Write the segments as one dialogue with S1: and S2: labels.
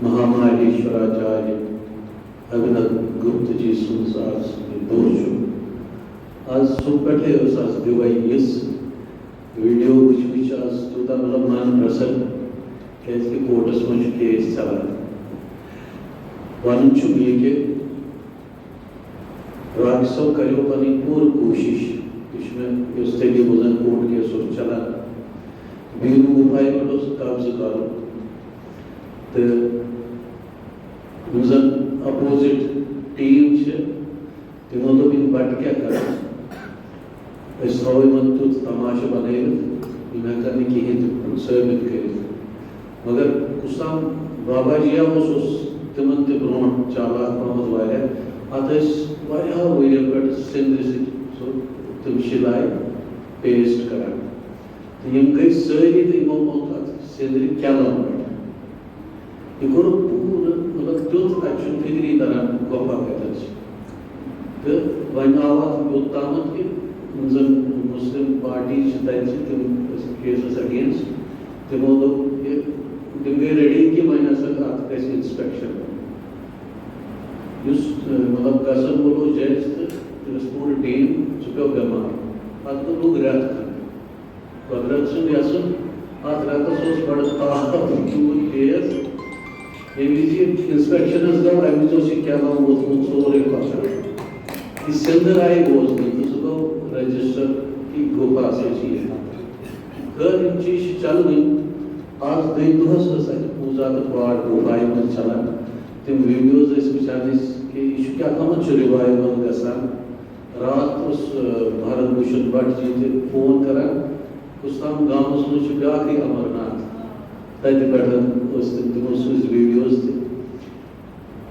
S1: महामाहेश्वराचार्य अभिनव गुप्त जी सुन आज दोष आज सुपटे आज दिवाई इस वीडियो विच आज तूता मतलब मान रसल कैसे कोर्टस में केस चला वन चुकी के राक्षसों करियो पनी पूरी कोशिश इसमें इस तेली वजन कोर्ट के सुर चला बीरू गुफाई में तो काब्ज करो तो वजन अपोजिट टीम छे तिमो तो बिन बाट क्या कर इस हवे मन तो तमाशा बने बिना करने की है तो साबित करे मगर कुसाम बाबा जी उस तिमन ते ब्रोन चाला मोहम्मद वाले अतस वाया वीडियो पर सिंध से सो तुम शिलाई पेस्ट करा तो यम कई सारी तो इमो मौत सिंध क्या लाऊं इकोर पूरा मतलब जो एक्शन फिगरी तरह गोपा कहता है तो वनावत योतामत के मुस्लिम पार्टी चिताई तुम केसेस अगेंस्ट तिमो तो तुम गए रेडी की महीना से आप कैसे इंस्पेक्शन उस मतलब कसम बोलो जज तो पूरी टीम चुका गमा आज तो लोग रात खाते पकड़ सुन या सुन आज रात तो सोच पड़ता क्यों केस ये भी इंस्पेक्शन इस गाँव अभी जो शिक्षा गाँव वो सोरे पास इस सेंटर आए बोझ नहीं तो सुबह रजिस्टर की गोपा से चाहिए कर इन चीज चल गई आज दे दोस्त सच पूजा तो बार गोपाई में चला तुम वीडियोस इस बिचारे के इशू क्या काम चुरिवाई बन गया रात उस भारत भूषण भट्ट जी से फोन करा उस टाइम गांव में सुन चुका कि अमरनाथ तैयारी बैठन उस दिन उस वीडियोस थे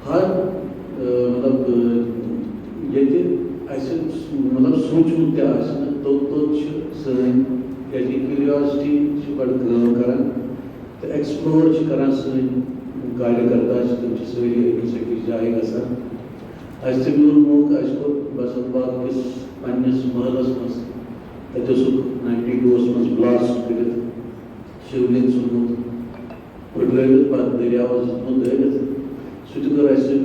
S1: हर मतलब ये थे ऐसे मतलब सोचूं क्या ऐसे तो सही कैसी क्यूरियोसिटी बड़ ग्रहण करा तो एक्सप्लोर करा सही कार्यकर्ता तुम सही एक से जाएगा सर ऐसे भी उन लोग ऐसे बसंतबाग किस पन्निस महलस मस तो सुख 92 मस ब्लास्ट कर शिवलिंग सुनमुत उड़गल पर दरियावाज सुनमुत है सुचकर ऐसे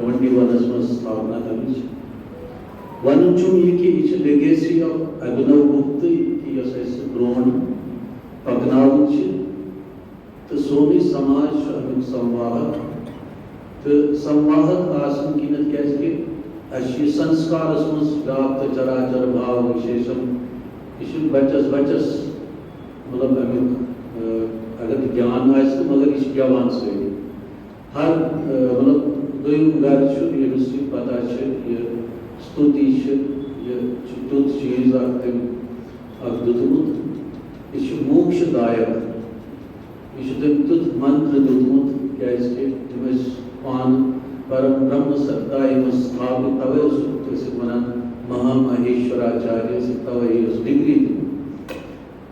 S1: 21 मस स्थापना करनी वन चुम ये कि इच लेगेसी ऑफ अभिनव गुप्त की ऐसे ब्रोन पगनाउच तो सोनी समाज अमिक संवाहक तो संवाहक आसन की नत कैसे अशी संस्कार असमस व्याप्त चराचर भाव विशेषम इस बच्चस मतलब अमिक अगर ज्ञान आए तो मगर इस ज्ञान से हर मतलब दोयम घर ये मुझे पता है ये स्तुति ये तुत चीज अद्भुत इस मोक्षदायक तुत मंत्र दुतमुत कैसे तुम्हें पान परम ब्रह्म सत्ता स्थापित तवे जैसे मना महामहेश्वराचार्य से तवे उस डिग्री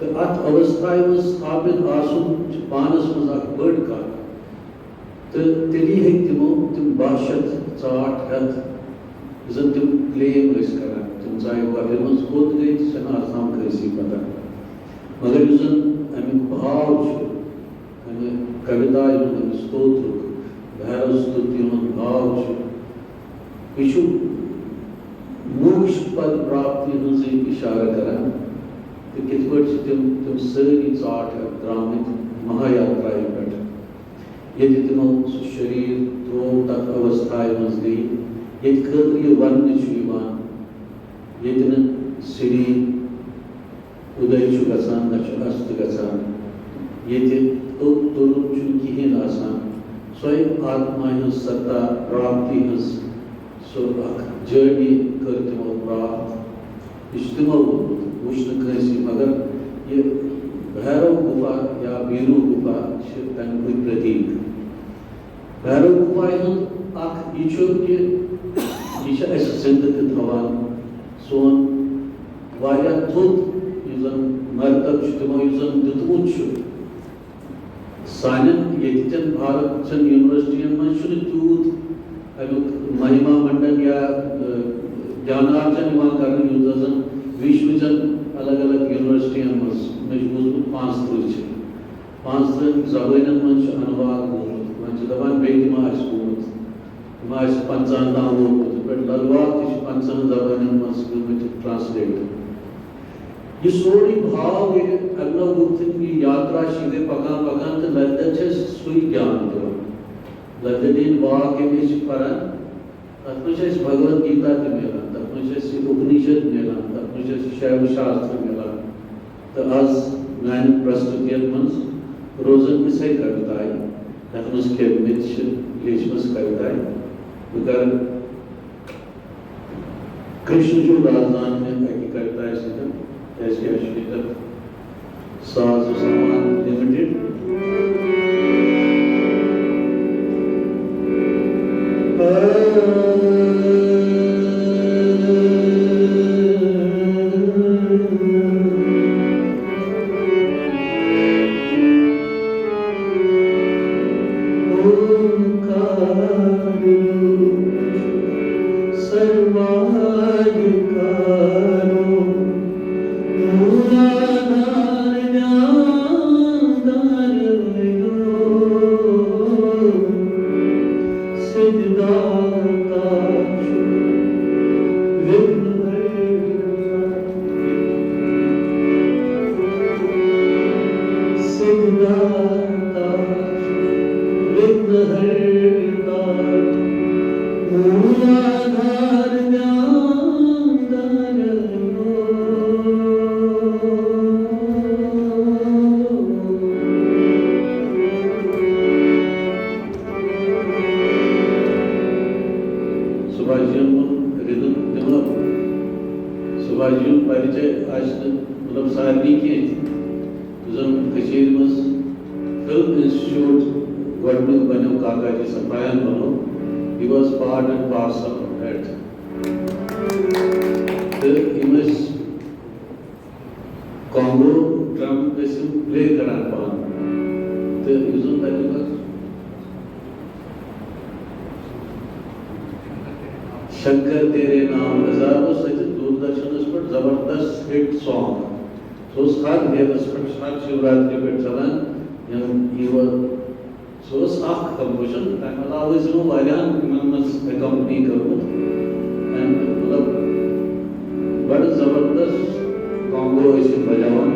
S1: तो अत अवस्था में स्थापित आसुन पानस मजाक बड़ का तो तेरी है तुम बाशत चाट हत जन तुम क्लेम इस करा तुम चाहे वो अगर मस खुद गई सना आसाम कैसी पता मगर जन हमें भाव कविता स्तोत्र भैरव स्तुति भाव यु मोक्ष पद प्राप्ति से इशारा करा तो कित तुम सारी चाट द्रामित महायात्रा पे ये तमो शरीर त्रो तक अवस्था मज गई ये खतर वन ये सिरी उदय गसान न अस्त गसान ये तुरुन कहें आसान स्वयं आत्मा सत्ता प्राप्ति सो जर्नी कर तमो प्राप्त तमो वुचन कंसी मगर ये भैरव गुफा या बीरू गुफा तमिक प्रतीक भैरव गुफा कि यह जिंद थवान सोन वाया थोत मरतब तमो दुतमुत सानन यन भारत चन यूनिवर्सिटियन मन तूत अमुक महिमा मंडन या ज्ञानार्जन कर विश्व चन अलग अलग यूनिवर्सिटियन मज 5 जबान मन अनुवाद दपान बेगी मा आस गोमुत मा आस 50 डाउनलोड पे ललवार ति 50 जबानन मस गोमुत ट्रांसलेट ये सोरी भाव ये अगला गुप्तन की यात्रा शिवे पका पका तो लंदन से सुई ज्ञान दिवा लंदन वाक के बीच परन तत्मुझे भगवत गीता के मेला तत्मुझे उपनिषद मेला तत्मुझे शैव शास्त्र मेला तो आज मैं प्रस्तुतियत मंस रोजन मिसे कविताएं तत्मुझ के मिच लेशमस कविताएं मगर कृष्ण जो राजदान में एक कविताएं सीधा ऐसे अश्वित साज सामान लिमिटेड सुभाषजी परिचय आज मतलब सारनी के जुम कशीर मस फिल्म इंस्टीट्यूट गवर्नमेंट बनो काका जी सफायन बनो he was part and parcel of that the image Congo drum bass play karan pan the usum that Shankar तेरे नाम हजारों सच दूरदर्शन पर जबरदस्त हिट सॉन्ग सो हर देवस पर हर शिवरात्रि पर चलन ये वो सो आख कंपोजिशन मतलब always नो वारियान मनमस कंपनी करो एंड मतलब बड़ा जबरदस्त कॉन्गो इसे बजावन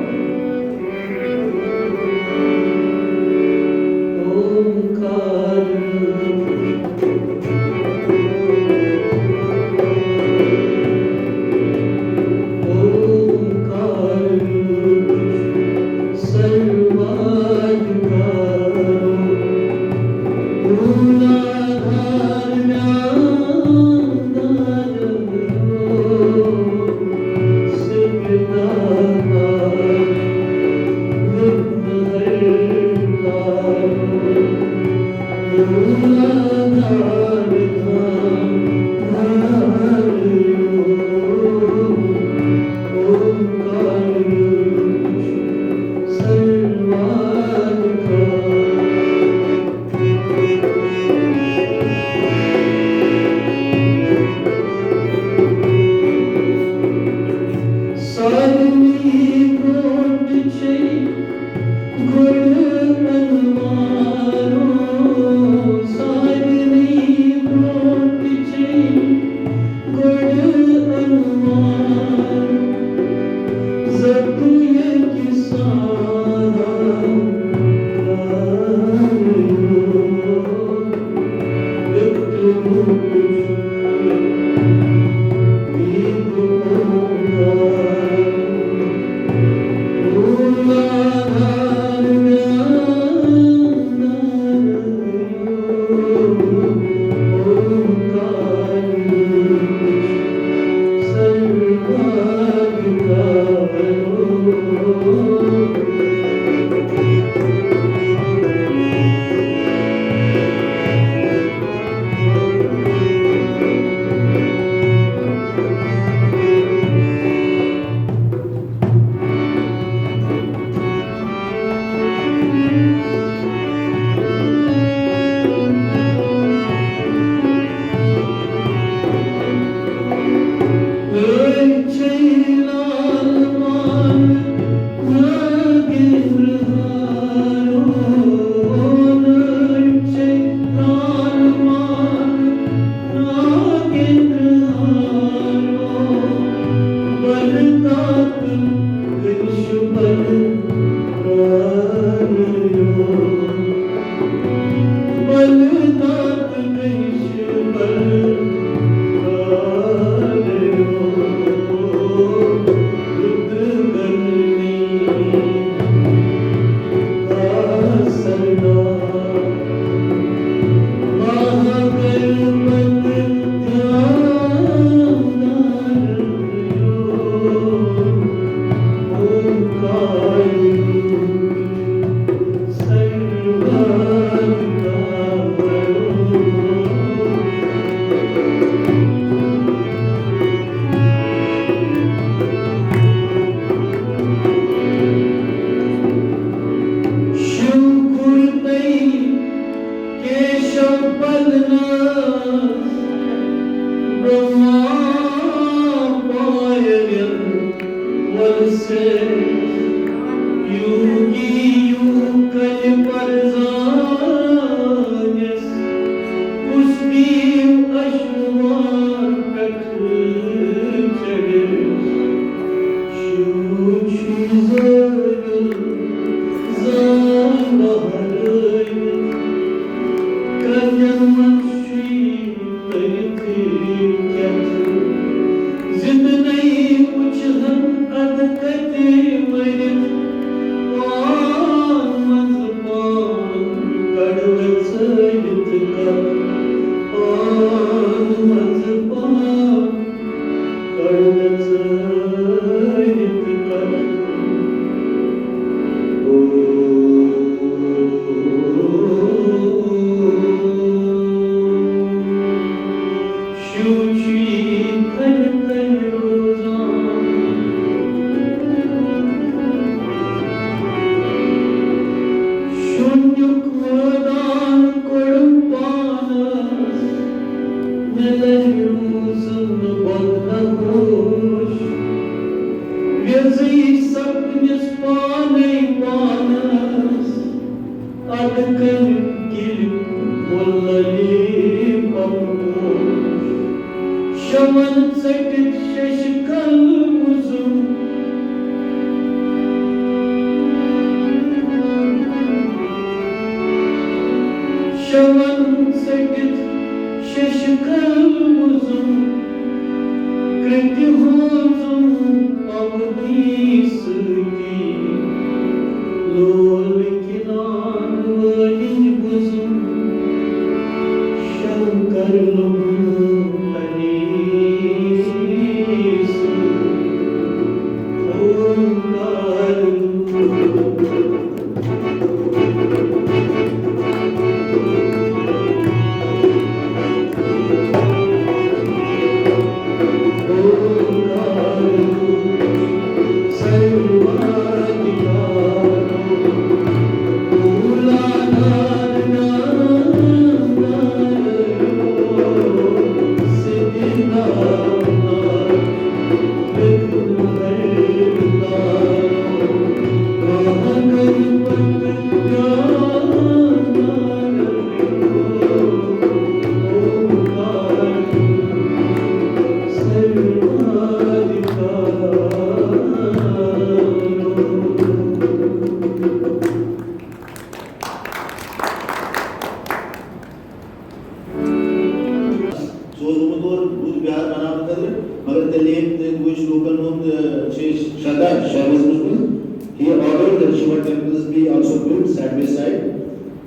S2: He ordered that Shiva temples be also built side by side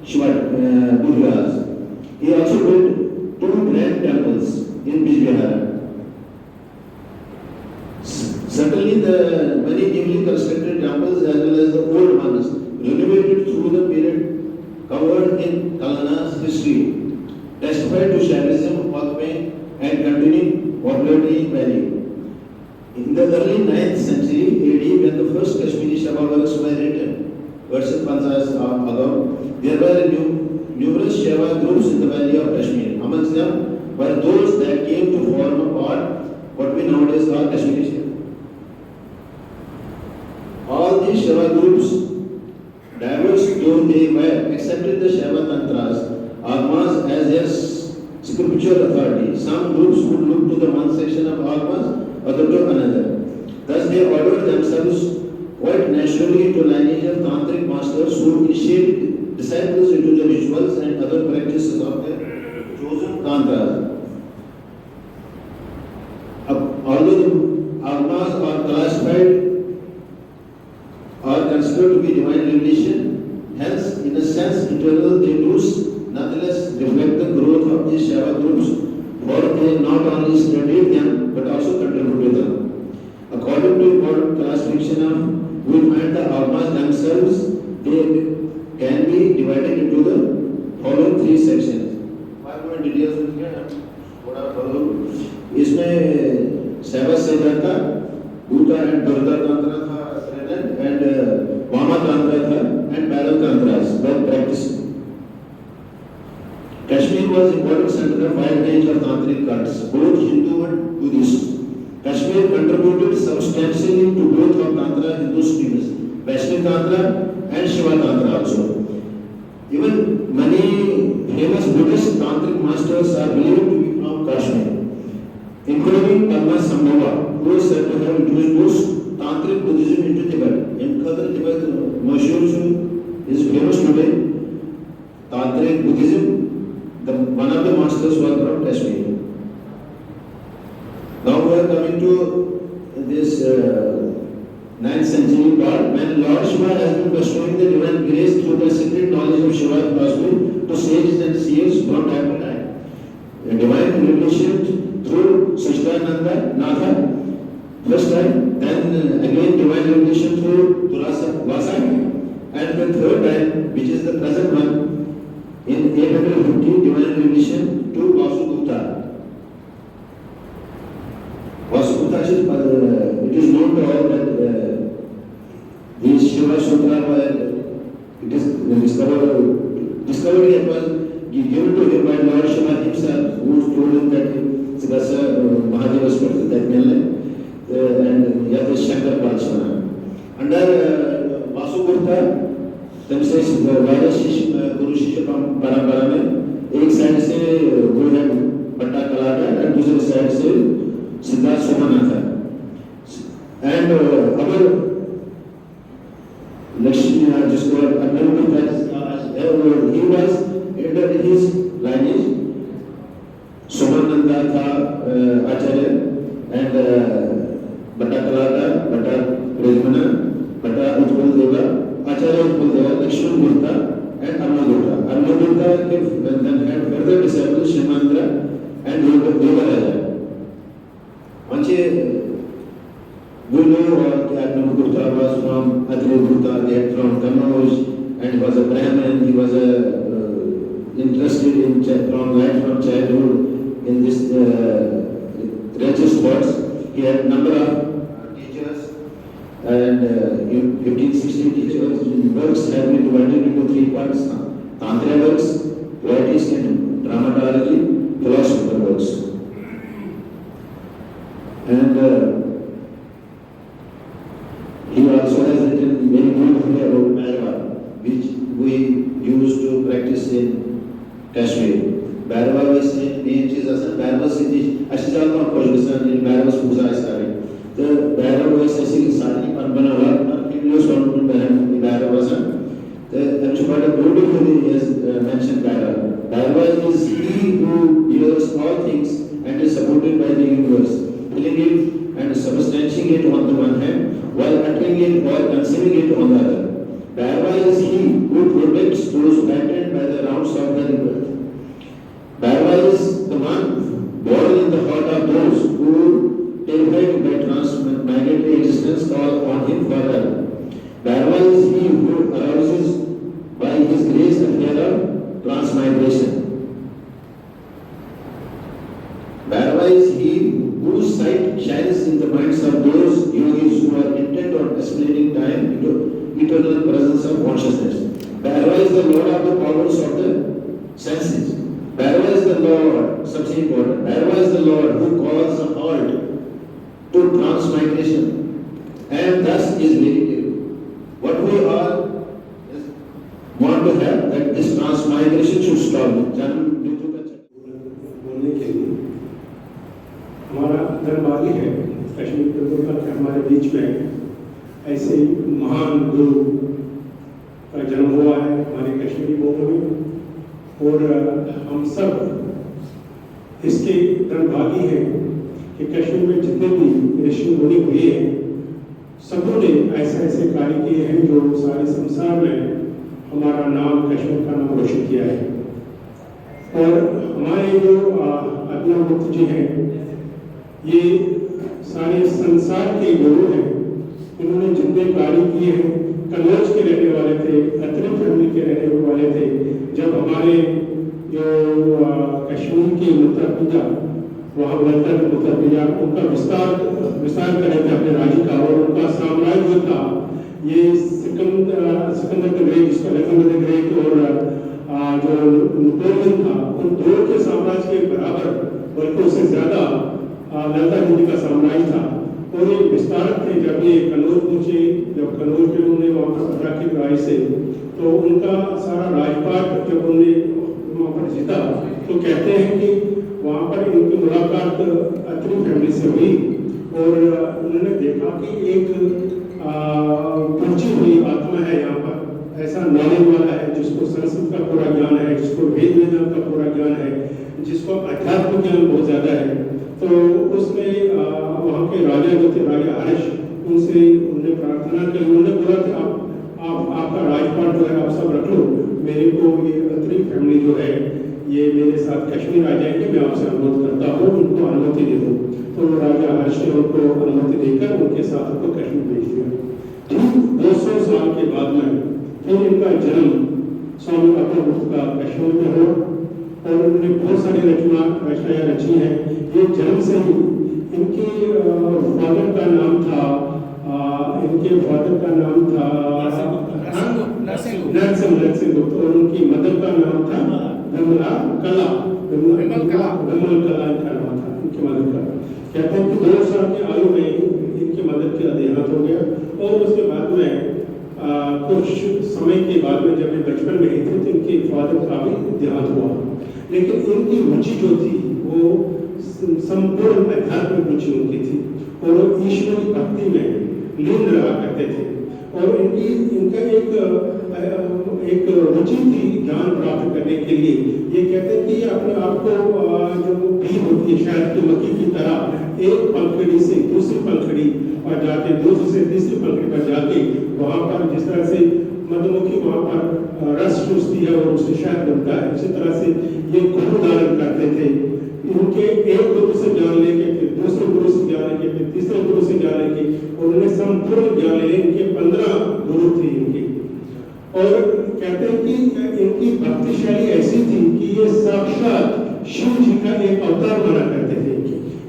S2: Shiva Durgas. He also built two grand temples in Bijbihar. Certainly the many newly constructed temples as well as the old ones renovated through the period covered in Kalana's history testify to Shaivism, Wakme and continuing popularity in Valley. In the early 9th century AD, when the first Kashmiri Shaiva works were written, verses 50 ago, there were numerous Shaiva groups in the valley of Kashmir. Amongst them were those that came to form a part what we nowadays call Kashmiri Shaiva. All these Shaiva groups, diverse though they were, accepted the Shaiva Tantras, Agmas as their spiritual authority. Some groups would look to the one section of Agmas, other to another. Thus they ordered themselves quite naturally into lineage of tantric masters who initiated disciples into the rituals and other practices of their chosen tantras. Although the Agmas are classified or considered to be divine revelation, hence in a sense internal they do nonetheless reflect the growth of these Shaiva groups, for they not only studied them but also contributed to them. According to modern classification of, we find the Agmas themselves, they can be divided into the following three sections. 5 more details थोड़ा follow. इसमें Shaiva Siddhartha, Bhuta and Durga Tantra था, and Vama Tantra था, and Bhairav Tantras were practiced. Kashmir was important center of wide range of tantric cults, both Hindu and Buddhist. Kashmir contributed substantially to both of Tantra Hindu streams, Vaishnava Tantra and Shiva Tantra also. Even many famous Buddhist tantric masters are believed to be from Kashmir, including Padmasambhava, who is said to have introduced tantric Buddhism into Tibet. In Khadr Tibet, Mashur is famous today. Tantric Buddhism, one of the masters was from Kashmir. Now we are coming to this 9th century part, when Lord Shiva has been bestowing the divine grace through the secret knowledge of Shiva philosophy to sages and seers from time to time. A divine revelation through Sachchidananda Natha, first time, then again divine revelation through Durasa Vasa, and the third time, which is the present one, in 850 divine revelation to Vasugupta. Vasugupta is, it is known to all that these Shiva Sutra were discovered it was given to him by Lord Shiva himself, who told him that Sivasa Mahadeva Spiritual that and Yad Shankar Balshana. Under Vasugupta, themselves virus गुरु शिष्य परंपरा में एक side से गुरु है पट्टा कलाटा और दूसरी side से सिद्धार्थ सोमनाथ है एंड अगर लक्ष्मी जिसको Agnihotri he was under his lineage Somnath था आचार्य एंड पट्टा कलाटा पट्टा प्रेमना पट्टा उत्पल देवा Acharya Utpal Lakshman Gupta and Arna Gupta. Arna Gupta then had further disciples Shimandra and Devaraja. Once we know that Arna Gupta was from Atri Gupta, they had from Kannauj, and he was a Brahmin. He was interested in from childhood in this religious sports. He had number of teachers. And 15-16 teachers works have been divided into 3 parts: Tantra works, poetics and dramatology, philosophical works. And he also has written very beautifully about Bhairava, which we used to practice in Kashmir. Bhairava is main चीज असल Bhairava सिद्धि अच्छी जात में खोज किसान इन Bhairava पूजा सारे the Bhairava is ऐसी सारी परंपरा वाला videos on Bhairava son the Amshapata beautifully has mentioned Bhairava. Bhairava is he who hears all things and is supported by the universe, filling it and substantiating it on the one hand while uttering it or conceiving it on the other. Bhairava is he who protects those frightened by the rounds of the rebirth. Bhairava is the one born in the heart of those who terrified by transmigratory existence call on him for help. Bhairava is he who arouses by his grace the fear of transmigration. Bhairava is he whose sight shines in the minds of those yogis who are intent on assimilating time into eternal presence of consciousness. Bhairava is the Lord of the powers of the senses. Bhairava is the Lord, सबसे important. Bhairava is the Lord who calls a halt to transmigration and thus is meditative. What we all want to have that this transmigration should stop. जन्म मृत्यु का
S3: बोलने के लिए हमारा धर्मवादी है कश्मीर के हमारे बीच में ऐसे महान गुरु का जन्म हुआ है हमारे कश्मीरी भूमि में और हम सब इसके धर्मवादी हैं कि कश्मीर में जितने भी ऋषि मुनि हुए हैं सबों ने ऐसे ऐसे कार्य किए हैं जो सारे संसार में हमारा नाम कश्मीर का नाम रोशन किया है। और हमारे जो अग्निहोत्री जी हैं ये सारे संसार के गुरु हैं। इन्होंने जितने कार्य किए हैं कन्नौज के रहने वाले थे, अत्रि फैमिली के रहने वाले थे। जब हमारे जो कश्मीर की मुतरबिजा वहाँ मुतरबिजा उनका विस्तार कर रहे थे अपने राज्य का और उनका साम्राज्य था ये सिकंदर द ग्रेट जिसको अलेक्जेंडर द ग्रेट और जो नेपोलियन था उन दो के साम्राज्य के बराबर बल्कि उससे ज्यादा ललिता हिंदी का साम्राज्य था और ये विस्तार थे। जब ये कन्नौज पहुंचे जब कन्नौज के उन्होंने वहाँ पर पता की लड़ाई से तो उनका सारा राजपाट जब उन्होंने वहाँ पर जीता तो कहते हैं कि वहाँ पर इनकी मुलाकात अत्रि फैमिली से हुई और उन्होंने देखा कि एक पहुंची हुई आत्मा है यहाँ पर ऐसा नॉलेज वाला है जिसको संस्कृत का पूरा ज्ञान है, जिसको वेद वेदांत का पूरा ज्ञान है, जिसको अध्यात्म ज्ञान बहुत ज्यादा है। तो उसने वहाँ के राजा जो थे राजा हर्ष उनसे उन्होंने प्रार्थना की। उन्होंने बोला कि आप आपका राजपाट जो है आप सब रख लो, मेरे को ये अत्रि हर्षिल फैमिली जो है ये मेरे साथ कश्मीर आ जाएंगे, मैं आपसे अनुरोध करता हूँ उनको अनुमति दे दो। तो राजा हर्षिल उनको अनुमति देकर उनके साथ उनको कश्मीर भेज दिया। ठीक 200 साल के बाद में फिर इनका जन्म स्वामी अपर का कश्मीर में हुआ और उन्होंने बहुत सारी रचनाएं रची हैं। ये जन्म से ही इनके फादर का नाम था नरसिंह गुप्त और उनकी मदर का नाम था विमल कला इनका नाम था इनकी मदर का। कहते हैं कि 2 साल की आयु में इनकी मदर का देहांत हो गया और उसके बाद में कुछ समय के बाद में जब ये बचपन में ही थे तो इनके फादर का भी देहांत हुआ। लेकिन इनकी रुचि जो थी वो संपूर्ण आध्यात्मिक रुचि उनकी थी और वो ईश्वरी भक्ति में लीन रहा करते थे और इनका एक रुचि थी ज्ञान प्राप्त करने के लिए। ये कहते हैं कि अपने आप को जो भीड़ होती है शायद की मक्खी की तरह एक पंखड़ी से दूसरी पंखड़ी पर जाके दूसरी से तीसरी पंखड़ी पर जाके वहां पर जिस तरह से मधुमक्खी वहां पर रस चूसती है और उससे शहद बनता है, इसी तरह से ये गुरु धारण करते थे। इनके एक गुरु से ज्ञान लेके फिर दूसरे गुरु से ज्ञान लेके फिर तीसरे गुरु से ज्ञान लेके उन्होंने संपूर्ण ज्ञान ले। इनके 15 गुरु थे इनके और कहते हैं कि इनकी भक्ति शैली ऐसी थी कि ये साक्षात शिव जी का एक अवतार माना करते थे।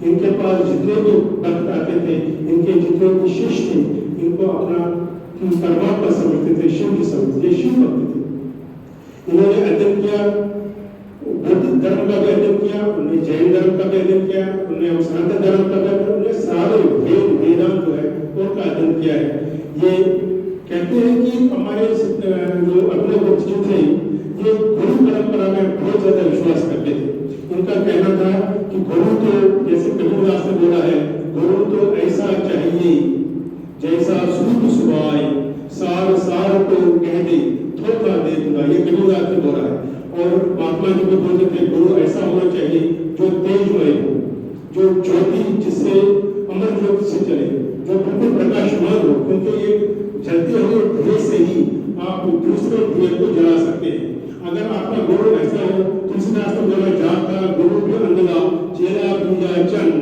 S3: इनके पास जितने भी भक्त आते थे, इनके जितने भी शिष्य थे, इनको अपना परमात्मा समझते थे, शिव जी समझते थे, शिव भक्त थे। इन्होंने अध्ययन किया, बुद्ध धर्म का भी अध्ययन किया, उन्होंने जैन धर्म का भी अध्ययन किया, उन्होंने सनातन धर्म का भी अध्ययन, उन्होंने सारे वेदांत जो है उनका अध्ययन किया है। ये कहते हैं कि हमारे जो अपने वक्त जो थे ये गुरु परंपरा में बहुत ज्यादा विश्वास करते थे। इनका कहना था कि गुरु तो जैसे कबीरदास ने बोला है, गुरु तो ऐसा चाहिए जैसा सूप सुबाए, सार सार को कह दे थोड़ा दे दूंगा। ये कबीरदास ने बोला है। और महात्मा जी भी बोलते थे गुरु ऐसा होना चाहिए जो तेजमय हो, जो ज्योति जिससे अमर ज्योति से चले, जो बिल्कुल प्रकाशमान हो, क्योंकि ये जलते हुए धुएं से ही आप दूसरे धुएं को जला सकते हैं। अगर आपका गुरु ऐसा हो, तुलसीदास ने बोला जाता गुरु भी अंधला चेला बीजा चंद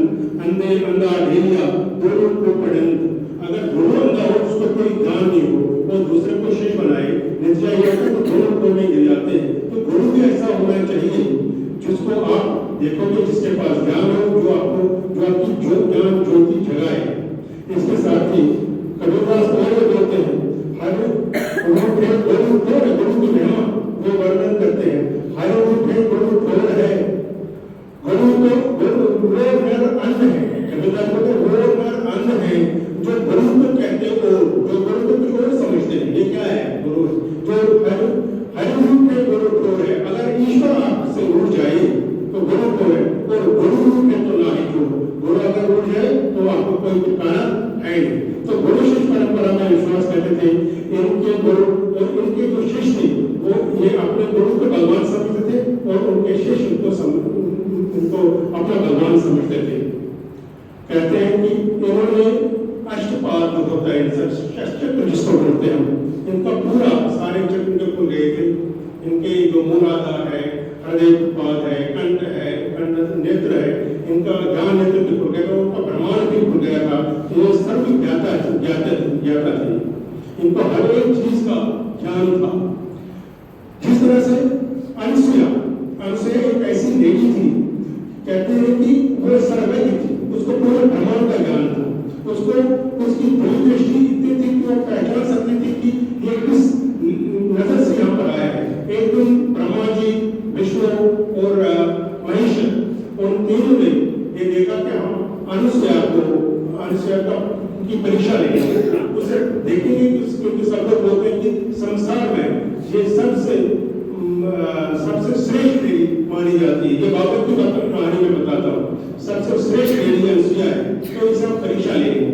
S3: अंधे अंधा ढेलिया गुरु को पढ़ंत। अगर गुरु अंधा हो उसको कोई ज्ञान नहीं हो, वो दूसरे को शेष बनाए निर्जय तो गुरु को नहीं गिर जाते हैं। तो गुरु भी ऐसा होना चाहिए जिसको आप देखोगे, जिसके पास ज्ञान हो, जो आपकी जो ज्ञान ज्योति जगाए। इसके साथ ही कबीरदास बोलते हैं हर गुरु की महिमा वो वर्णन करते हैं। हर गुरु ठोर है, गुरु नर अन्न है। कबीरदास बोलते वो नर अन्न है जो गुरु को कहते हो, जो गुरु को कुछ और समझते हैं। ये क्या है गुरु? जो हर गुरु ठोर है। अगर ईश्वर आपसे उड़ जाए तो गुरु को है, और गुरु में तो ना ही जो गुरु अगर उड़ जाए तो आपको कोई ठिकाना है नहीं। तो गुरु शिष्य परंपरा में विश्वास करते थे। इनके गुरु और इनके जो शिष्य थे वो ये अपने गुरु को भगवान समझते थे और उनके शिष्य उनको अपना भगवान समझते थे। कहते हैं कि इन्होंने अष्टपाद जो होता है चक्र जिसको बोलते हैं हम, इनका पूरा सारे चक्र को गए थे। इनके जो मूलाधार है, हृदय पाद है, कंठ है, नेत्र है, इनका ज्ञान नेत्र भी खुल गया था, उनका ब्रह्मांड भी खुल गया था। ये सर्व ज्ञाता थे। इनको हर एक चीज का ज्ञान था। जिस तरह से अनसुया एक ऐसी लेडी थी, कहते हैं कि वो सर्वज्ञ थी, उसको पूरे ब्रह्मांड का ज्ञान था। उसको उसकी पूरी दृष्टि इतनी थी कि वो पहचान सकती थी कि ये किस नजर से यहाँ पर आया है। एक दिन ब्रह्मा जी, विष्णु और महेश उन तीनों ने ये देखा कि हम अनुसया की परीक्षा लेंगे, उसे देखेंगे क्योंकि सब लोग बोलते हैं कि संसार में ये सबसे श्रेष्ठ देवी मानी जाती है। ये बाबत की कहानी में बताता हूँ। सबसे श्रेष्ठ देवी अनुसुया है, तो इसे हम परीक्षा लेंगे।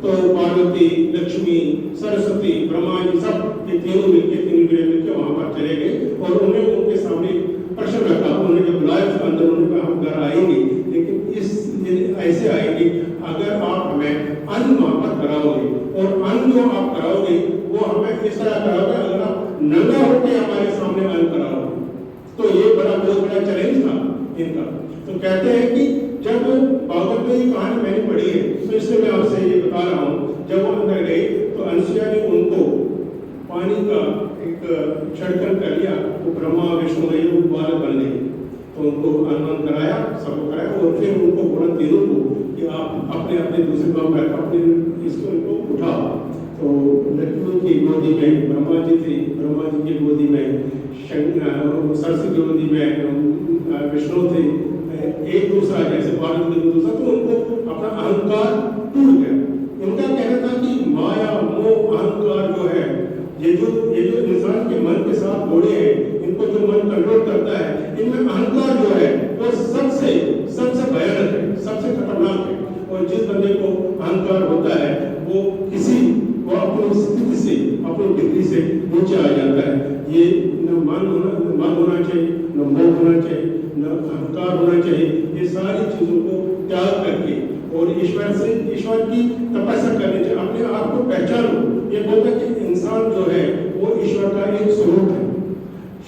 S3: तो पार्वती, लक्ष्मी, सरस्वती, ब्रह्मा जी सब ये तीनों मिलकर वहां पर चले गए और उन्होंने उनके सामने प्रश्न रखा। उन्होंने जब बुलाया उसके अंदर उन्होंने कहा हम घर आएंगे, लेकिन ऐसे आएंगे अगर आप हमें अन्न वहां पर कराओगे, और अन्न जो आप कराओगे वो हमें इस तरह कराओगे अगर आप नंगा होकर हमारे सामने अन्न कराओगे। बहुत बड़ा चैलेंज था इनका। तो कहते हैं कि जब भागवत में ये कहानी मैंने पढ़ी है, तो इसलिए मैं आपसे ये बता रहा हूँ। जब वो अंदर गए तो अनसुईया ने उनको पानी का एक छड़कन कर लिया, तो ब्रह्मा विष्णु ये वो बालक बन गए। तो उनको अनुमान कराया, सबको कराया, और फिर उनको बोला तीनों को कि आप अपने अपने दूसरे काम पर अपने इसको इनको उठाओ। तो लक्ष्मी की गोदी में ब्रह्मा जी थे, ब्रह्मा जी की गोदी में सरस्वती की गोदी में विष्णु थे, एक दूसरा जैसे पार्वती का दूसरा। तो उनको अपना अहंकार टूट गया। इनका कहना था कि माया मोह अहंकार जो है, ये जो इंसान के मन के साथ घोड़े हैं, इनको जो मन कंट्रोल करता है, इनमें अहंकार जो है वो सबसे भयानक है, सबसे खतरनाक है। और जिस बंदे को अहंकार होता है वो अपनी स्थिति से, अपनी डिग्री से नीचे आ जाता है। ये न मन होना चाहिए, न मोह होना चाहिए, न अहंकार होना चाहिए। ये सारी चीजों को त्याग करके और ईश्वर की तपस्या करनी चाहिए। अपने आप को पहचानो। ये बोलता है कि इंसान जो है वो ईश्वर का एक स्वरूप है,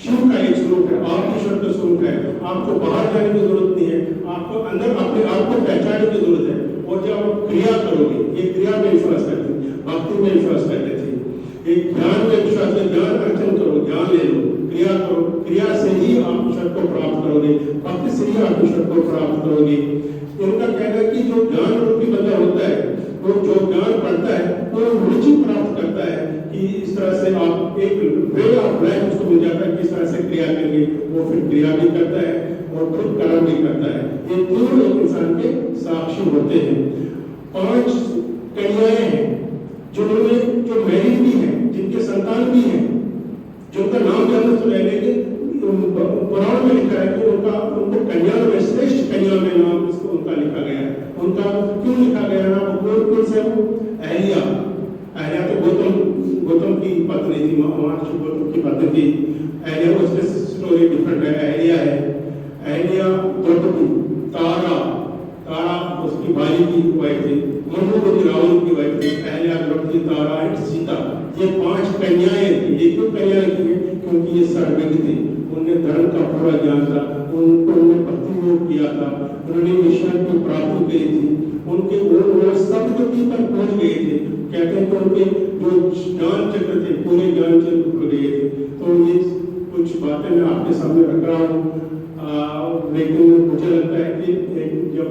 S3: शिव का एक स्वरूप है, आप ईश्वर का स्वरूप है। आपको बाहर जाने की जरूरत नहीं है, आपको अंदर अपने आप को पहचानने की जरूरत है। और जब आप क्रिया करोगे, ये क्रिया में विश्वास करते थे, भक्ति में विश्वास करते थे, एक ज्ञान में विश्वास करते, ज्ञान अर्जन करो, ज्ञान ले लो, क्रिया करो, क्रिया से ही आप ईश्वर को प्राप्त करोगे, भक्ति से ही आप ईश्वर को प्राप्त करोगे। इनका कहना है कि जो ज्ञान रूपी बंदा होता है, वो जो ज्ञान पढ़ता है वो रुचि प्राप्त करता है कि इस तरह से आप एक वे ऑफ लाइफ उसको मिल जाता है, किस तरह से क्रिया करेंगे। वो फिर क्रिया भी करता है और खुद कर्म भी करता है। ये तीनों एक इंसान के साक्षी होते हैं। 5 कन्याएं हैं जिन्होंने जो मैरिड भी हैं, जिनके संतान भी हैं, जिनका नाम जानना तो ले लेंगे। पुराण में लिखा है कि उनको कन्या में श्रेष्ठ कन्या में नाम इसको उनका लिखा गया है। उनका क्यों लिखा गया नाम? कौन से? अहल्या तो गौतम की पत्नी थी, महर्षि गौतम की पत्नी थी। अहल्या उसमें स्टोरी डिफरेंट है। अहल्या द्रौपदी, तारा उसकी भाई की वाइफ थी, मनु रावण की वाइफ थी। अहल्या, द्रौपदी, तारा एंड सीता, ये 5 कन्याएं थी। ये क्यों कन्या लिखी है? क्योंकि ये सर्वज्ञ थी, उन्हें धर्म का पूरा ज्ञान था, उन्होंने भक्ति योग किया था, उन्होंने ईश्वर की प्राप्ति करी थी, उनके वो सदगति पर पहुंच गए थे। कहते हैं कि उनके जो ज्ञान चक्र थे, पूरे ज्ञान चक्र खुल गए थे। तो ये कुछ बातें मैं आपके सामने रख रहा हूँ। लेकिन मुझे लगता है कि जब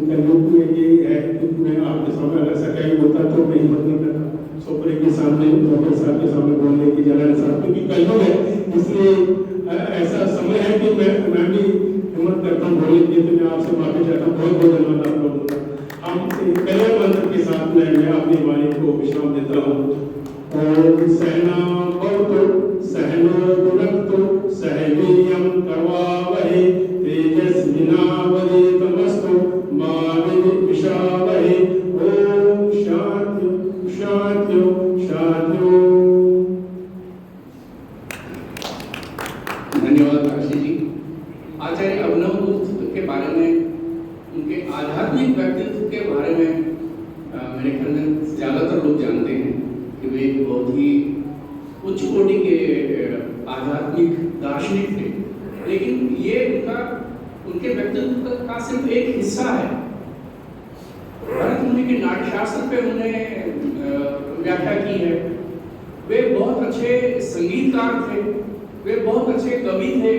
S3: कलयुग में ये है कि मैं आपके सामने अगर सच्चाई होता तो मैं हिम्मत नहीं करता सोपरे के सामने, नौकर साहब के सामने बोलने की, जलाल साहब, क्योंकि कलयुग है, इसलिए ऐसा समय है कि मैं भी हिम्मत करता हूँ बोलने की। तो मैं आपसे माफी चाहता हूँ, बहुत बहुत धन्यवाद आप लोगों का। हम कल्याण मंत्र के साथ में मैं अपनी वाणी को विश्राम देता हूँ। ओम सहना भवतु सहनो भुनक्तु सह वीर्यं करवावहै तेजस्विनावधीतमस्तु मा विद्विषावहै। ओम शांति शांति शांति।
S4: धन्यवाद काशी जी। आचार्य अभिनव गुप्त के बारे में, उनके आध्यात्मिक व्यक्तित्व के बारे में मेरे ख्याल में ज़्यादातर लोग जानते हैं कि वे एक बहुत ही उच्च कोटि के आध्यात्मिक दार्शनिक थे। लेकिन ये उनके व्यक्तित्व का सिर्फ एक हिस्सा है। भरत मुनि के नाट्यशास्त्र पे उन्होंने व्याख्या की है। वे बहुत अच्छे संगीतकार थे, वे बहुत अच्छे कवि थे,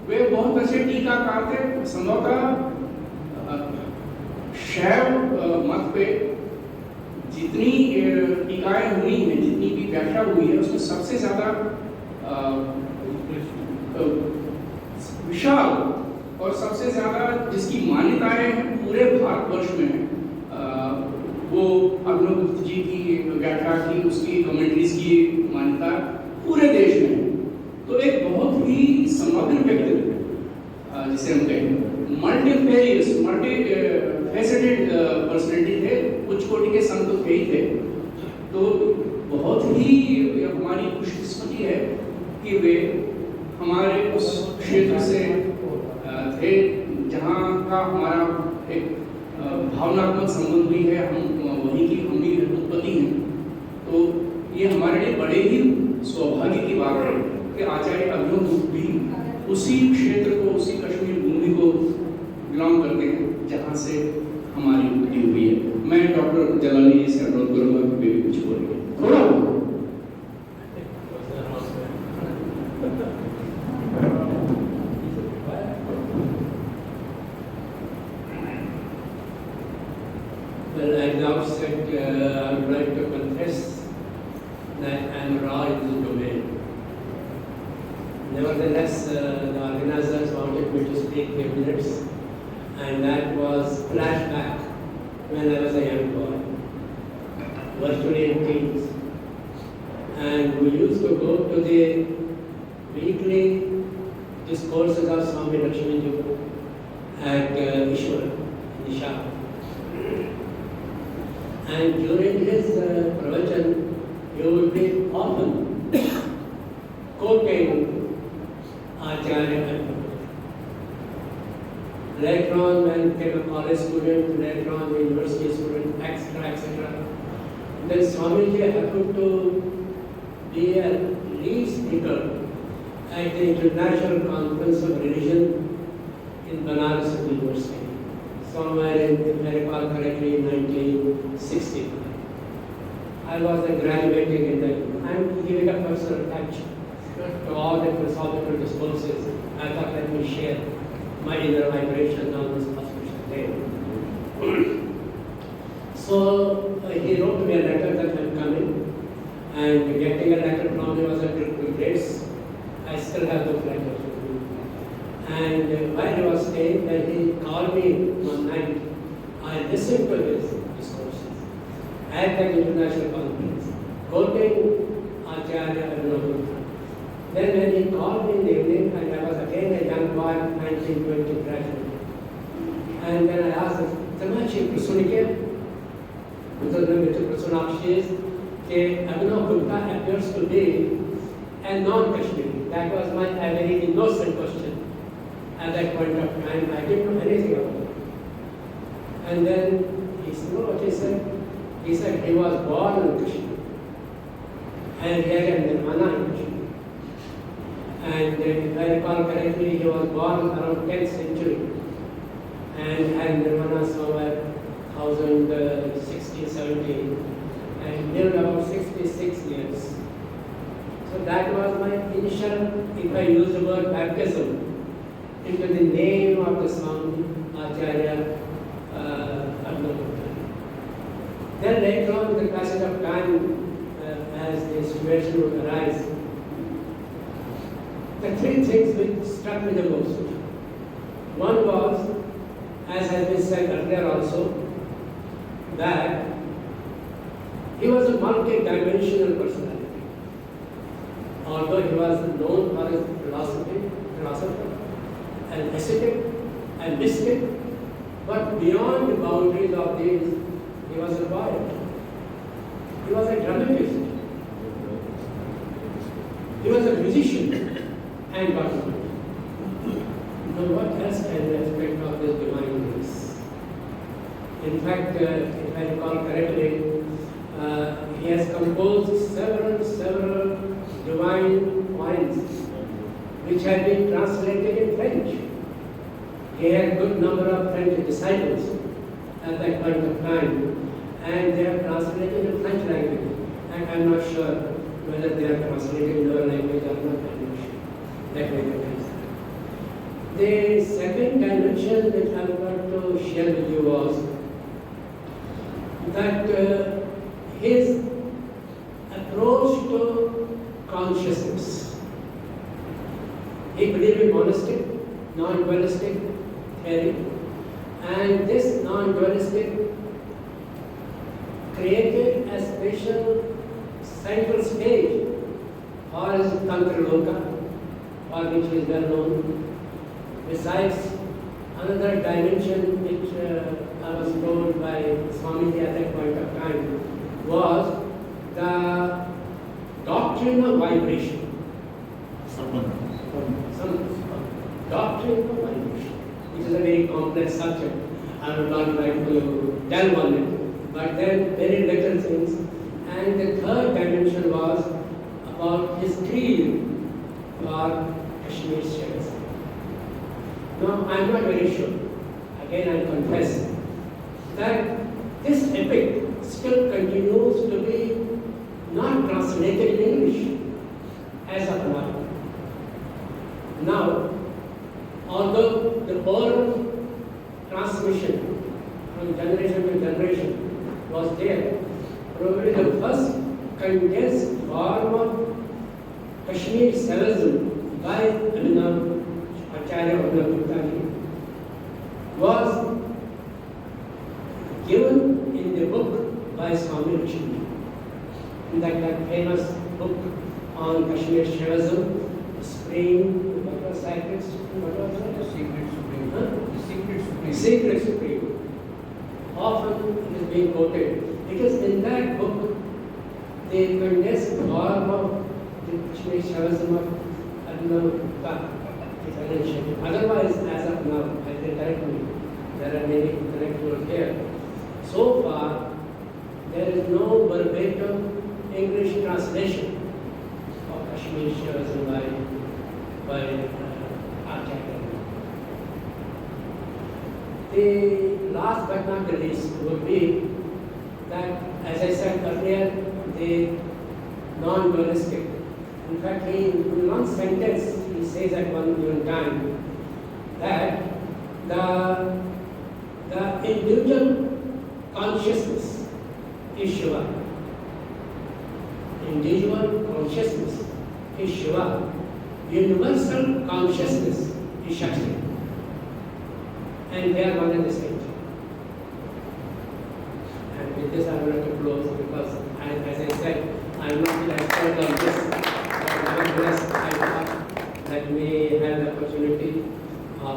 S4: वे बहुत अच्छे टीकाकार थे। संभवतः शैव मत पे जितनी टीकाएं हुई हैं, जितनी भी व्याख्या हुई है, उसमें सबसे ज्यादा विशाल और सबसे ज्यादा जिसकी मान्यताएं पूरे भारतवर्ष में है, वो अभिनव गुप्त जी की व्याख्या की, उसकी कमेंट्रीज की मान्यता पूरे देश में है। तो एक बहुत ही समग्र व्यक्तित्व, जिसे हम कहें मल्टीफेरियस, मल्टीफेसेटेड पर्सनैलिटी थे। उच्च कोटि के संत थे ही थे। तो बहुत ही हमारी खुशकिस्मती है कि वे हमारे उस क्षेत्र से थे जहाँ का हमारा एक भावनात्मक संबंध भी है। हम वहीं की हम भी उत्पत्ति हैं। तो ये हमारे लिए बड़े ही सौभाग्य की बात है कि आचार्य अभिनव गुप्त भी उसी क्षेत्र को, उसी कश्मीर भूमि को बिलोंग करते हैं जहाँ से हमारी उत्पत्ति हुई है। मैं डॉक्टर जलाली जी से अनुरोध करूँगा कि वे भी कुछ बोलेंगे थोड़ा।
S5: Well, at the outset, I would like to confess that I am raw in this domain. Nevertheless, the organizers wanted me to speak 10 minutes, and that was flashback when I was a young boy, virtually in teens. And we used to go to the weekly discourses of Swami Lakshmi Ji at Ishwar, Nisha. And during his pravachan, you would be often quoting Acharya Advaita. Later on, when I became a college student, later on a university student, etc., etc., then Swamiji happened to be a lead speaker at the International Conference of Religion in Banaras University, somewhere in, if I recall correctly, in 1965. I was graduating in that. I'm giving a personal touch to all the philosophical discourses. I thought let me share my inner vibrations on this auspicious day. So he wrote me a letter that I'm coming, and getting a letter from him was a great grace. I still have those letters with me. And while he was staying, when he called me one night, I listened to his discourses at the international conference, quoting Acharya Abhinav Gupta. Then when he called me in the evening, and I was again a young boy, 1920 graduate, and then I asked him, Tamachi Prasunike, because when Mr. Prasunakshi is, Abhinav Gupta appears to be a non-Kashmiri. That was my very innocent question. At that point of time, I didn't know anything about it. And then he said, what he said? He said he was born in Kashmir, and he had a nirvana in Kashmir. And if I recall correctly, he was born around 10th century, and had nirvana somewhere 1016, 17, and lived about 66 years. So that was my initial, if I use the word baptism, into the name of the Swami Acharya Abhinav Gupta. Then later on, with the passage of time, as the situation would arise, the three things which struck me the most. One was, as has been said earlier also, that he was a multi-dimensional personality. Although he was known for his philosopher, an ascetic, a mystic, but beyond the boundaries of these, he was a poet. He was a dramatist. He was a musician and what not. Now what else can we expect of this divine grace? In fact, if I recall correctly, he has composed several divine poems which have been translated in French. He had a good number of French disciples at that point of time, and they are translated in French language. And I'm not sure whether they are translated in our language or not. I'm not sure. That way the case. The second dimension that I want to share with you was that his approach to consciousness. He believed in monistic, non-dualistic theory, and this non-dualistic created a special central stage for his Tantra Loka, for which he is well known. Besides, another dimension which I was told by Swamiji at that point of time was the doctrine of vibration. Some doctrine of vibration, which is a very complex subject. I would not like to delve on it, but then very little things. And the third dimension was about his creed, for Kashmir Shaivism. Now, I am not very sure, again I confess, that this epic still continues to be not translated in English as of now. Now, although the oral transmission from generation to generation was there, probably the first condensed form of Kashmir Shaivism by Acharya Abhinav Gupta ji was given in the book by Swami Lakshmi. In that famous book on Kashmir Shaivism, Spring, what was sacred? What was that?
S4: The Secret Supreme.
S5: Huh?
S4: The Secret Supreme.
S5: Secret Supreme. Often it is being quoted. Because in that book, the condensed form of the Kashmir Shaivism of Abhinav Gupta is mentioned. Otherwise, as of now, as they correct me, there are many intellectuals here. So far, there is no verbatim English translation of Kashmir Shaivism by Acharya. The last but not the least would be that, as I said earlier, the non-dualistic. In fact, in one sentence, he says at one given time that the individual consciousness is Shiva. Individual consciousness is Shiva. Universal consciousness is Shakti. And they are one and the same. And with this I would like to close because, as I said, I am not an expert on this. But nevertheless, I thought that we have the opportunity of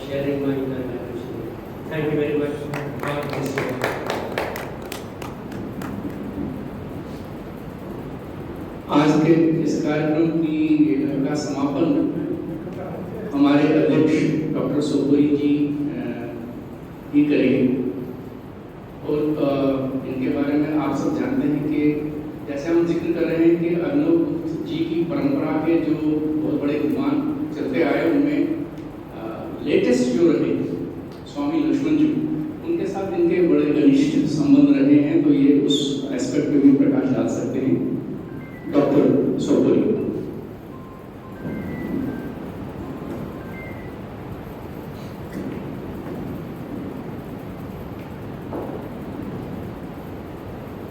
S5: sharing my information. Thank you very much. God bless you.
S4: आज के इस कार्यक्रम का समापन हमारे अध्यक्ष doctor Sopori जी ही करेंगे और इनके बारे में आप सब जानते हैं कि जैसे हम जिक्र कर रहे हैं कि अभिनव गुप्त जी की परंपरा के जो बहुत बड़े विद्वान चलते आए उनमें लेटेस्ट जो रहे स्वामी लक्ष्मण जी, उनके साथ इनके बड़े घनिष्ठ संबंध रहे हैं, तो ये उस एस्पेक्ट पे भी प्रकाश डाल सकते हैं। डॉक्टर सोपोरी।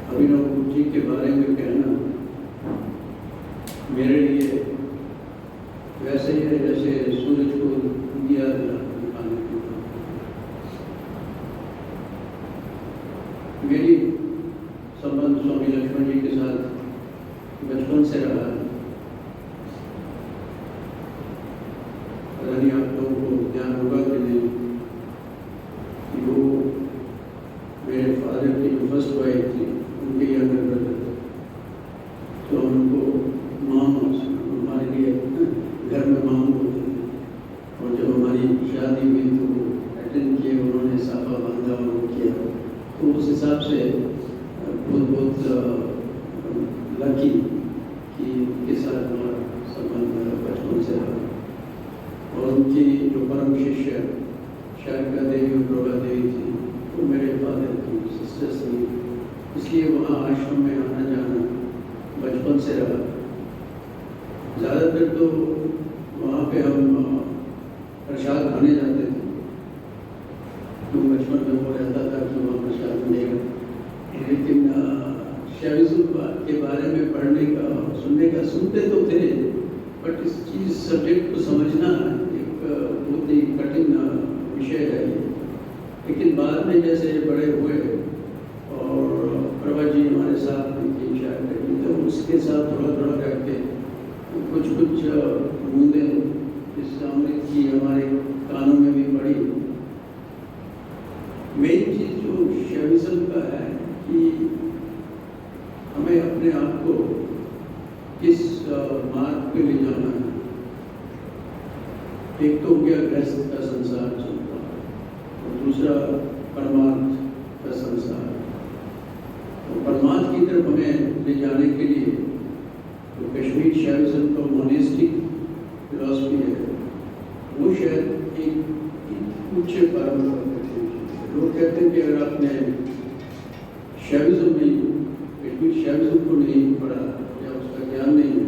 S1: अभिनव गुप्त जी के बारे में कहना मेरे लिए वैसे ही है जैसे सूरज को दिया दिखाने की। मेरी संबंध स्वामी लक्ष्मण जी के साथ बचपन से रहा है। पता आप लोगों को ज्ञान होगा कि नहीं कि वो मेरे फादर की जो फर्स्ट वाइफ थी उनके यंगर ब्रदर थे, तो उनको मामा हमारे लिए घर में मामू होते थे। और जब हमारी शादी हुई तो वो अटेंड किए, उन्होंने साफा बांधा और किया, तो उस हिसाब से बहुत लकी कि उनके साथ हमारा संबंध बचपन से रहा। और उनकी जो परम शिष्य शारदा देवी और प्रभा देवी थी वो मेरे फादर की सिस्टर्स थी, इसलिए वहाँ आश्रम में आना जाना बचपन से रहा। ज़्यादातर तो वहाँ पे हम प्रसाद खाने जाते थे, तो बचपन में वो रहता था कि वहाँ प्रसाद मिलेगा। लेकिन शैविज्म के बारे में पढ़ने का सुनने का सुनते तो थे, बट इस चीज़ सब्जेक्ट को समझना एक बहुत ही कठिन विषय है। लेकिन बाद में जैसे बड़े हुए और प्रभा जी हमारे साथ में थी शायद, तो उसके साथ थोड़ा थोड़ा करके कुछ बूंदें इस अमृत की हमारे कानों में भी पड़ी। मेन चीज़ जो शैविज्म का है कि हमें अपने आप को किस मार्ग पे ले जाना है। एक तो हो गया गृहस्थ का संसार चलता है और दूसरा परमार्थ का संसार। और परमार्थ की तरफ हमें ले जाने के लिए तो कश्मीर शैविज्म का मोनेस्टिक फिलॉसफी है वो शायद एक ऊंचे परंपरा करते हैं। लोग कहते हैं कि अगर आपने शैविज्म नहीं कश्मीर शैविज्म को नहीं पढ़ा या उसका ज्ञान नहीं है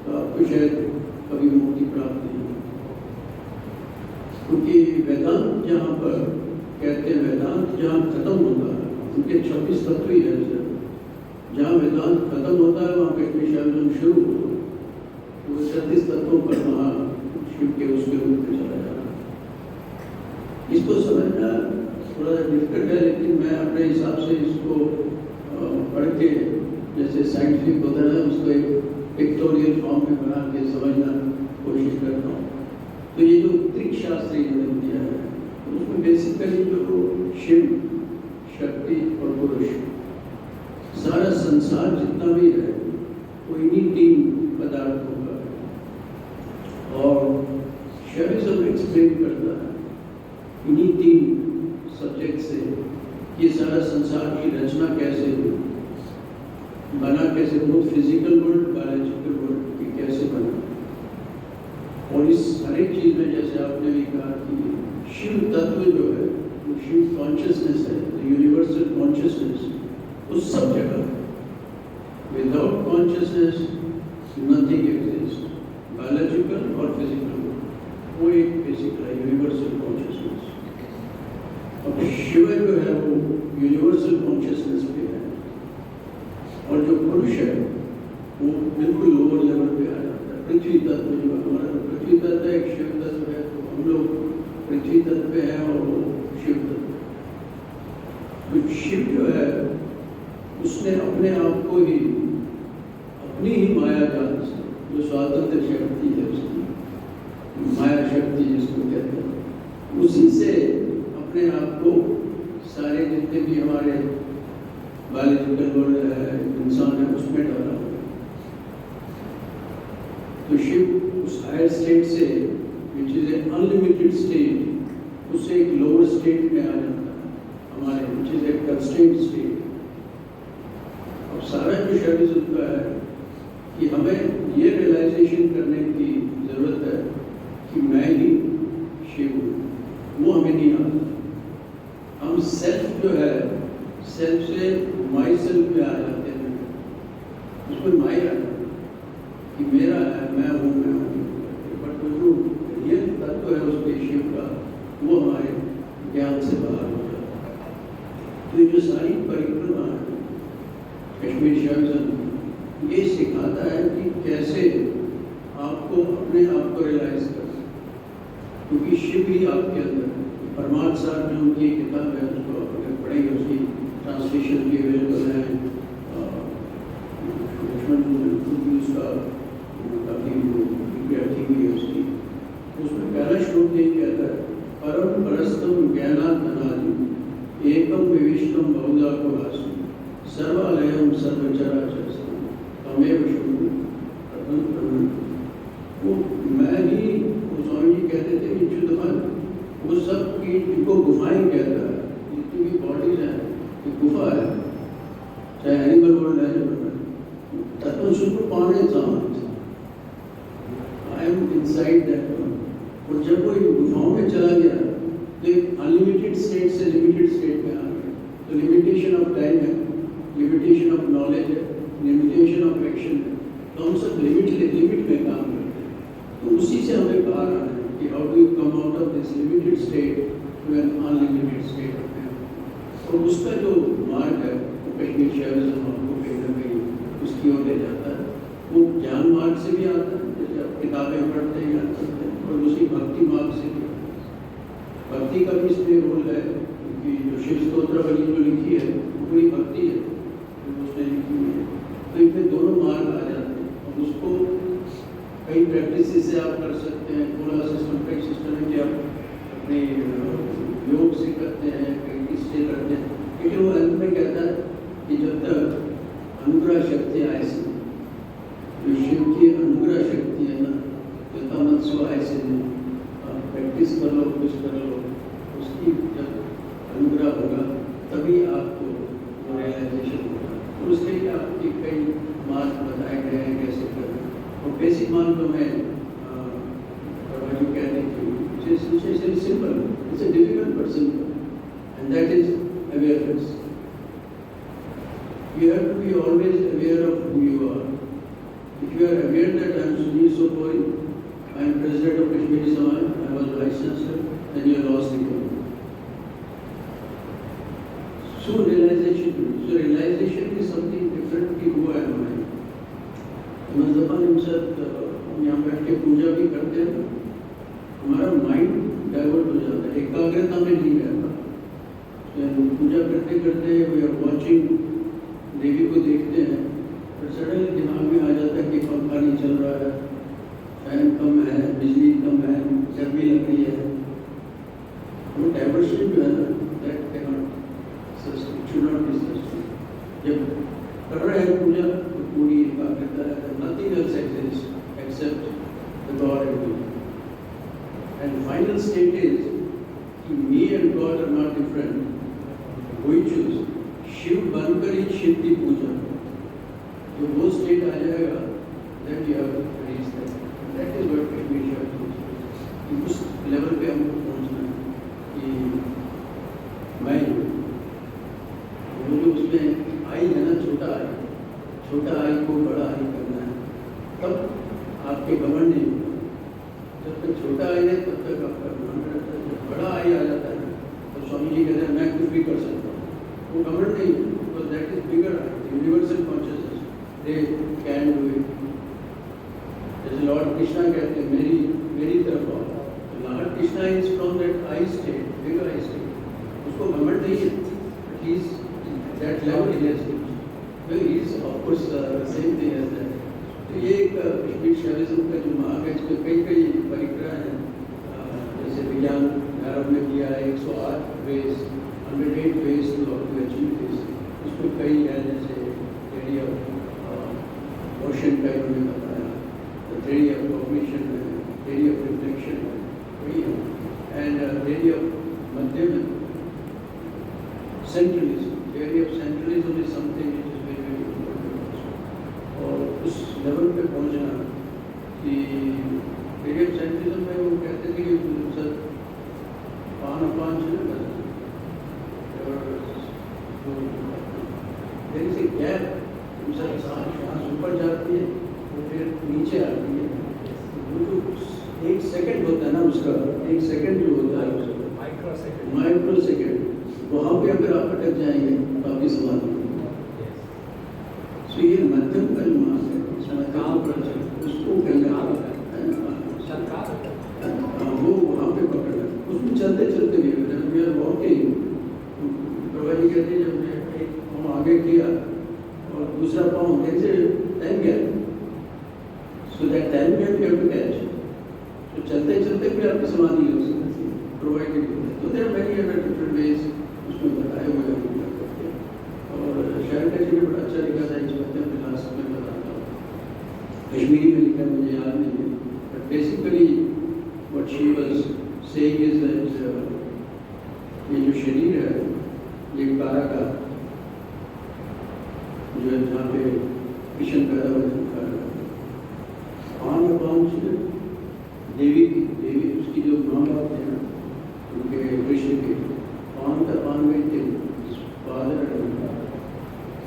S1: तो आपको शायद कभी मुक्ति प्राप्त नहीं हो। क्योंकि वेदांत जहाँ पर कहते हैं वेदांत जहाँ खत्म होता है उनके 26 तत्व ही है। जहाँ वेदांत खत्म होता है वहाँ कश्मीर शैविज्म शुरू होता है। वो 36 तत्वों पर वहाँ शिव के उसके रूप में चला जा रहा है। इसको समझना थोड़ा डिफिकल्ट है, लेकिन मैं अपने हिसाब से इसको पढ़ के जैसे साइंटिफिक होता है उसको एक पिक्टोरियल फॉर्म में बना के समझना कोशिश करता हूँ। तो ये जो त्रिक शास्त्र इन्होंने दिया है तो उसमें बेसिकली जो शिव शक्ति और पुरुष सारा संसार जितना भी है वो इन्हीं 3 पदार्थों का है। और शैविज्म एक्सप्लेन करता है इन्हीं 3 सब्जेक्ट से ये सारा संसार की रचना कैसे हुई, बना कैसे, both physical world biological world ये कैसे बना। और इस हर एक चीज में जैसे आपने भी कहा कि शिव तत्व जो है वो शिव कॉन्शियसनेस है, यूनिवर्सल कॉन्शियसनेस उस सब जगह है। Without consciousness nothing exist, biological और फिजिकल वो एक बेसिक है यूनिवर्सल कॉन्शियसनेस। अब शिव जो है वो यूनिवर्सल कॉन्शियसनेस पे है और जो पुरुष है वो बिल्कुल लोअर लेवल पे आ जाता है। पृथ्वी तत्व जो हमारा पृथ्वी तत्व है, एक शिव तत्व है, तो हम लोग पृथ्वी तत्व पे हैं और वो शिव तत्व। तो शिव जो है उसने अपने आप को ही अपनी ही माया जाल से जो स्वातंत्र शक्ति है उसकी माया शक्ति जिसको कहते हैं उसी से अपने आप को सारे जितने भी हमारे बायोलॉजिकल वर्ल्ड है इंसान है उसमें डाला। तो शिव उस हायर स्टेट से which is a unlimited state उससे एक लोअर स्टेट में आ जाता है हमारे which is a constraint state. अब सारा जो शैविज्म का है कि हमें ये रियलाइजेशन करने की जरूरत है कि मैं ही शिव हूँ, वो हमें नहीं आता। हम सेल्फ जो है सेल्फ से माई सेल्फ में आ जाते हैं, उसमें माई आ जाता है कि मेरा है, मैं हूँ। बट वो जो रियल तत्व है उसके शिव का वो हमारे ज्ञान से बाहर हो जाता है। तो ये जो सारी परिक्रमा है कश्मीर शैविज्म ये सिखाता है कि कैसे आपको अपने आप को रियलाइज करना, क्योंकि शिव ही आपके अंदर है। परमार्थ साहब जो उनकी किताब है उसको अगर पढ़ेंगे उसकी ट्रांसलेशन भी अवेलेबल है। उसका काफ़ी विद्यार्थी भी है उसकी, उसमें पहला श्लोक ये कहता है परम परस्तम ज्ञानात् एकम विविष्टम बहुधा को आसु सर्वालयम सर्वचराचर तमेव शुभु प्रथम। वो मैं ही वो स्वामी जी कहते थे कि शुद्धमन वो सब की इनको गुफाएं कहता है, जितनी भी बॉडीज हैं ये गुफा है, चाहे एनिमल वर्ल्ड है जो तत्व शुद्ध पाने I am inside that world. और जब वो इन गुफाओं में चला गया तो एक अनलिमिटेड स्टेट से लिमिटेड स्टेट में आ गया। तो लिमिटेशन ऑफ टाइम है, लिमिटेशन ऑफ नॉलेज है, लिमिटेशन ऑफ एक्शन है, तो हम सब लिमिट में काम करते हैं। तो उसी से हमें कहा रहा है कि how do you come out of this limited state to an unlimited state of man. और उसका जो मार्ग है वो कश्मीर शैविज्म आपको कहीं ना कहीं उसकी ओर ले जाता है। वो ज्ञान मार्ग से भी आता है, जैसे आप किताबें पढ़ते हैं ज्ञान करते हैं, और उसी भक्ति मार्ग से भी आता है। भक्ति का भी इसमें रोल है, क्योंकि जो शिव स्तोत्रावली जो लिखी है वो पूरी भक्ति है जो उसने लिखी है। तो इसमें दोनों मार्ग आ जाते हैं और उसको कई प्रैक्टिस से आप कर सकते हैं। थोड़ा सिस्टमेटिक सिस्टम है कि आप अपने योग से करते हैं, प्रैक्टिस से करते हैं, लेकिन वो अंत में कहता है कि जब तक अनुग्रह शक्ति आए से जो शिव की अनुग्रह शक्ति है ना, जो तमत्सो ऐसे आप प्रैक्टिस कर लो, कुछ कर लो, उसकी जब अनुग्रह होगा तभी आपको वो रियलाइजेशन होगा। और उसके लिए आपके कई मार्ग बताए गए हैं कैसे करना। और बेसिक मार्ग तो मैं it's simple. It's a difficult but simple. And that is awareness. You have to be always aware of who you are. If you are aware that I am Sunil Sopori, I am President of Kashmiri Samaj, I was Vice Chancellor, then you are lost the game. So realization is something different कि who am I? Mustafa निमसत हम यहाँ बैठ के पूजा भी करते हैं, हमारा mind divert हो जाता है, एकाग्रता में नहीं रहता। पूजा करते करते वी आर वॉचिंग, देवी को देखते हैं, फिर सडनली दिमाग में आ जाता है कि पंखा नहीं चल रहा है, फैन कम है, बिजली कम है, गर्मी लग रही है। वो डाइवर्शन जो है ना, that can not sustain, should not be sustain. जब कर रहे हैं पूजा तो पूरी एकाग्रता है, nothing else exist except the god and me. And final state is कि me and god are not different, वही चूज शिव बनकर ही शिव की पूजा। जो वो स्टेट आ जाएगा, then you have to reach that. That is what we should do. उस लेवल पे हमको पहुंचना है कि मैं वो जो उसमें आई है ना, छोटा आई को बड़ा आई करना है, तब आपके घमंड नहीं होगा। जब तक छोटा आई है तब तक आपका घमंड रहता है। जब बड़ा आई आ जाता है तो स्वामी जी कहते हैं मैं कुछ भी कर सकता हूँ, वो घमंड नहीं, because that is bigger, universal consciousness, they can do it. जैसे लॉर्ड कृष्णा कहते हैं मेरी तरफ आओ, Lord Krishna is from that I state, bigger I state, उसको घमंड नहीं है, but he is that level he has reached, he is of course same thing as that. तो ये एक कश्मीर शैविज्म का जो मार्ग है, इसमें कई परिक्रमा हैं, जैसे विज्ञान आरंभ में किया है 108 ways, 108 ways to achieve this। उसमें कई है, जैसे theory of motion का इन्होंने बताया, theory of cognition है, theory of reflection है, वही है, and theory of मध्यम centralism, theory of centralism is something which is very important also। और उस लेवल पे पहुंचना कि theory of centralism में वो कहते थे कि सर पान से ना there is a gap, सांस ऊपर जाती है तो फिर नीचे आती है, वो जो 1 सेकंड होता है ना, उसका 1 सेकंड जो होता है माइक्रो सेकंड, वहाँ पे अगर आप अटक जाएंगे तो आपकी समाधि होगी। सो ये मध्यम का जो मार्ग है, उसको वो वहाँ पे पकड़ना, उसमें चलते चलते भी we are walking. Prabha ji कहते हैं जब मैं एक पाँव आगे किया और दूसरा पाँव कैसे टाइम गया, so that time gap you have to catch. तो चलते चलते भी आपकी समाधि हो सकती है, प्रोवाइडेड। तो there are many other different ways उसमें बताए हुए हैं करके। और शायद जी ने बड़ा अच्छा लिखा था, इस बात में लास्ट में बताता हूँ, कश्मीरी में लिखा, मुझे याद नहीं है, but basically what she was saying is that ये जो शरीर है, ये कारागार जो है जहाँ पे किशन पैदा हुआ है, पान से देवी उसकी जो माँ बाप थे ना, उनके कृष्ण के पान में थे फादर।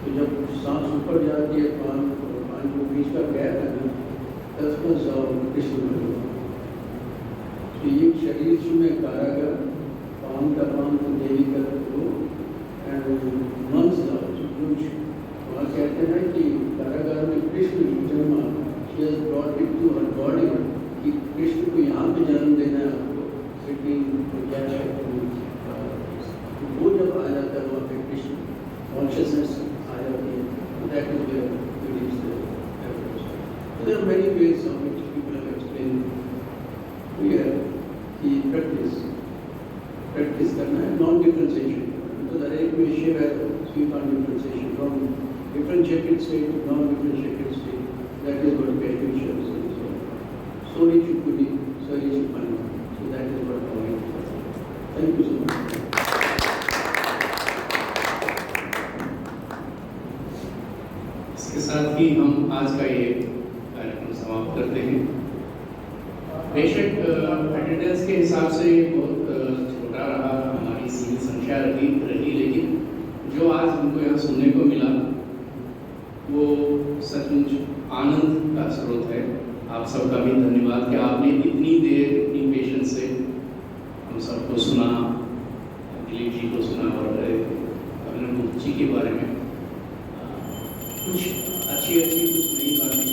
S1: तो जब सांस ऊपर जाती है, पान जो बीच का गैप है ना, 10 कृष्ण में। तो ये शरीर में कारागार, पान तो देवी का वो, एंड मंस वहाँ कहते हैं कि कारागार में कृष्ण जन्मा, she has brought it to her body, कि कृष्ण को यहाँ पे जन्म देना है आपको, लेकिन वो जब आ जाता है वहाँ पे कृष्ण कॉन्शियसनेस आ जाती है, that is where it is there are many ways of which people have explain here कि प्रैक्टिस करना है, नॉन डिफरेंशिएशन। तो हर एक में शिव है, so you can't differentiation from differentiated state to non-differentiated state. That is what Kashmir shows. So rich it could be, so rich it might not. So that is what I want. Thank you so much.
S4: इसके साथ ही हम आज का ये कार्यक्रम समाप्त करते हैं। बेशक अटेंडेंस के हिसाब से बहुत छोटा रहा, हमारी सीमित संख्या रही, लेकिन जो आज हमको यहाँ सुनने को मिला वो सचमुच आनंद का स्रोत है। आप सबका भी धन्यवाद कि आपने इतनी देर इतनी पेशेंस से हम सबको सुना, दिलीप जी को सुना और अभिनव गुप्ता जी के बारे में कुछ अच्छी कुछ नई बातें